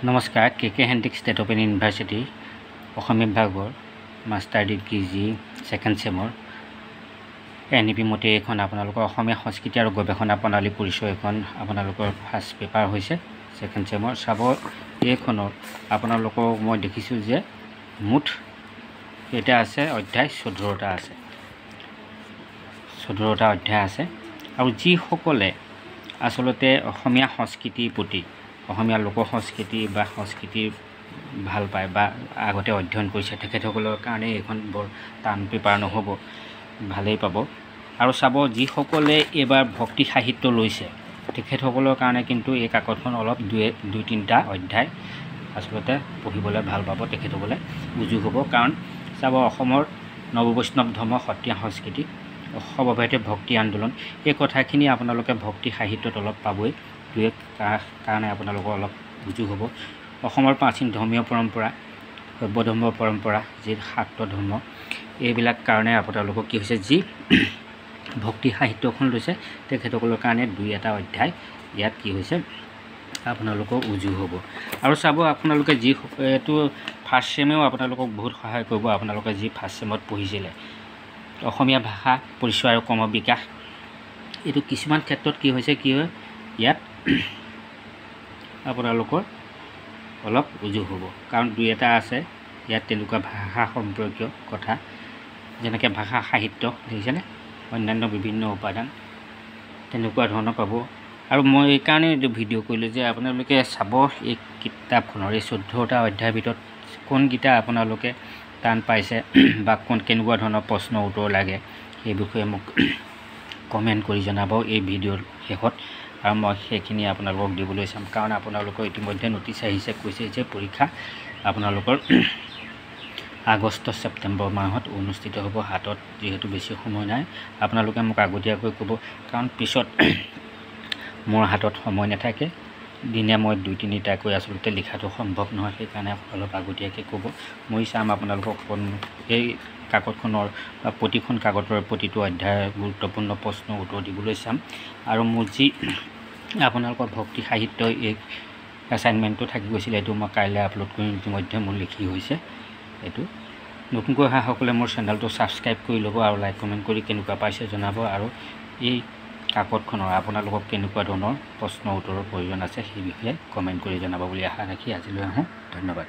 নমস্কাৰ কে Handique state open university অসমীয়া বিভাগৰ master degree G second চেমৰ NEP মতে এখন আপোনালোকৰ অসমীয়া সংস্কৃতি আৰু গৱেষণা প্ৰণালী পৰিচয় এখন আপোনালোকৰ ফাৰ্ষ্ট পেপাৰ হৈছে ছেকেণ্ড চেমৰ চাব এইখনৰ আপোনালোকক মই দেখিছোঁ যে মুঠ এটা আছে অধ্যায় 14টা আছে 14টা অধ্যায় আছে আৰু যিসকলে আসলতে অসমীয়া সংস্কৃতিৰ প্ৰতি অসমীয়া লোক সংস্কৃতি বা সংস্কৃতি ভাল পায় বা আগতে অধ্যয়ন কৰিছে তেখেতসকলৰ কাৰণে এখন বৰ টান পেপাৰ নহ'ব ভালেই পাব আৰু চাব যিসকলে এবাৰ ভক্তি সাহিত্য লৈছে তেখেতসকলৰ কাৰণে কিন্তু এই কাকতখন অলপ দুই তিনিটা অধ্যায় আসলতে পঢ়িবলৈ ভাল পাব তেখেতসকলে বুজি হ'ব কাৰণ চাব অসমৰ নৱবৈষ্ণৱ ধৰ্ম সত্ৰীয়া সংস্কৃতি সৰ্বভাৰতীয় ভক্তি আন্দোলন এই কথাখিনি আপোনালোকে ভক্তি সাহিত্যত অলপ পাবই দুই কাৰণে আপোনালোকৰ অলপ বুজি হ'ব অসমৰ প্ৰাচীন ধৰ্মীয় পৰম্পৰা সভ্য ধৰ্মৰ পৰম্পৰা যি শাক্ত ধৰ্ম এইবিলাক কাৰণে আপোনালোকক কি হৈছে যি ভক্তি সাহিত্যখন লৈছে তেখেতসকলৰ কাৰণে দুই এটা অধ্যায় ইয়াত কি হৈছে আপোনালোকক উজু হ'ব আৰু চাব আপোনালোকে যি এইটো ফাৰ্ষ্ট চেমেও আপোনালোকক বহুত সহায় কৰিব আপোনালোকে যি ফাৰ্ষ্ট চেমত পঢ়িছিলে অসমীয়া ভাষা পৰিচয় আৰু ক্ৰম বিকাশ এইটো কিছুমান ক্ষেত্ৰত কি হৈছে কি হয় ইয়াত আপোনালোকৰ অলপ উজু হ'ব কাৰণ দুই এটা আছে ইয়াত তেনেকুৱা ভাষা সম্পৰ্কীয় কথা যেনেকৈ ভাষা সাহিত্য দেখিছেনে অন্যান্য বিভিন্ন উপাদান তেনেকুৱা ধৰণৰ পাব আৰু মই এইকাৰণে এইটো ভিডিঅ' কৰিলোঁ যে আপোনালোকে চাব এই কিতাপখনৰ এই 14টা অধ্যায়ৰ ভিতৰত কোনকেইটা আপোনালোকে টান পাইছে বা কেনেকুৱা ধৰণৰ প্ৰশ্ন উত্তৰ লাগে সেই বিষয়ে মোক কমেণ্ট কৰি জনাব এই ভিডিঅ'ৰ শেষত আৰু মই সেইখিনি আপোনালোকক দিবলৈ চাম কাৰণ আপোনালোকৰ ইতিমধ্যে নটিচ আহিছে কৈছে যে পৰীক্ষা আপোনালোকৰ আগষ্ট ছেপ্টেম্বৰ মাহত অনুষ্ঠিত হ'ব হাতত যিহেতু বেছি সময় নাই আপোনালোকে মোক আগতীয়াকৈ ক'ব কাৰণ পিছত মোৰ হাতত সময় নাথাকে দিনে মই দুই তিনিটাকৈ আচলতে লিখাটো সম্ভৱ নহয় সেইকাৰণে অলপ আগতীয়াকৈ ক'ব মই চাম আপোনালোকক এই কাকতখনৰ প্ৰতিখন কাকতৰ প্ৰতিটো অধ্যায়ৰ গুৰুত্বপূৰ্ণ প্ৰশ্ন উত্তৰ দিবলৈ চাম আৰু মোৰ যি আপোনালোকৰ ভক্তি সাহিত্য এই এছাইনমেণ্টটো থাকি গৈছিলে এইটো মই কাইলৈ আপলোড কৰিম ইতিমধ্যে মোৰ লিখি হৈছে এইটো নতুনকৈ অহাসকলে মোৰ চেনেলটো ছাবস্ক্ৰাইব কৰি ল'ব আৰু লাইক কমেণ্ট কৰি কেনেকুৱা পাইছে জনাব আৰু এই কাকতখনৰ আপোনালোকক কেনেকুৱা ধৰণৰ প্ৰশ্ন উত্তৰৰ প্ৰয়োজন আছে সেই বিষয়ে কমেণ্ট কৰি জনাব বুলি আশা ৰাখি আজিলৈ আহোঁ ধন্যবাদ।